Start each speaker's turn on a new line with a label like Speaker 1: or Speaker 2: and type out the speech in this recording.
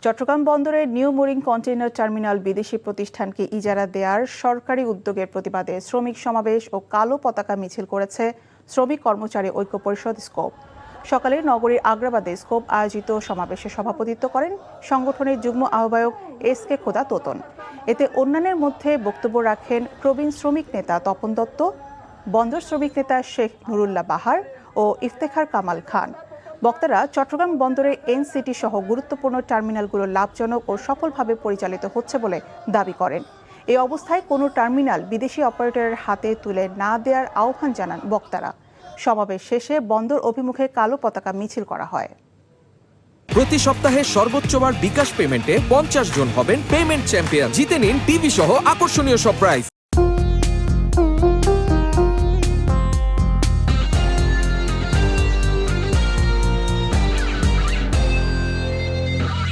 Speaker 1: চট্টগ্রাম বন্দরের new mooring container terminal বিদেশি প্রতিষ্ঠানকে ইজারা দেওয়ার সরকারি উদ্যোগের প্রতিবাদে শ্রমিক সমাবেশ ও কালো পতাকা মিছিল করেছে শ্রমিক কর্মচারী ঐক্য পরিষদ স্কোপ। সকালে নগরীর আগ্রাবাদে স্কোপ আয়োজিত সমাবেশে সভাপতিত্ব করেন সংগঠনের যুগ্ম আহ্বায়ক এস.কে খোদা তোতন। এতে অন্যান্যের মধ্যে বক্তব্য রাখেন প্রবীণ শ্রমিক নেতা তপন দত্ত, বন্দর শ্রমিক নেতা শেখ নুরুল্লাহ বাহার ও ইফতেখার কামাল খান। বক্তারা চট্টগ্রাম বন্দরের এনসিটি সহ গুরুত্বপূর্ণ টার্মিনালগুলো লাভজনক ও সফলভাবে পরিচালিত হচ্ছে বলে দাবি করেন। এই অবস্থায় কোনো টার্মিনাল বিদেশি অপারেটরের হাতে তুলে না দেওয়ার আহ্বান জানান বক্তারা। সমাবেশ শেষে বন্দর অভিমুখে কালো পতাকা মিছিল করা হয়।
Speaker 2: প্রতি সপ্তাহে সর্বোচ্চবার বিকাশ পেমেন্টে 50 জন হবেন পেমেন্ট চ্যাম্পিয়ন। জিতে নিন টিভি সহ আকর্ষণীয় সব প্রাইজ।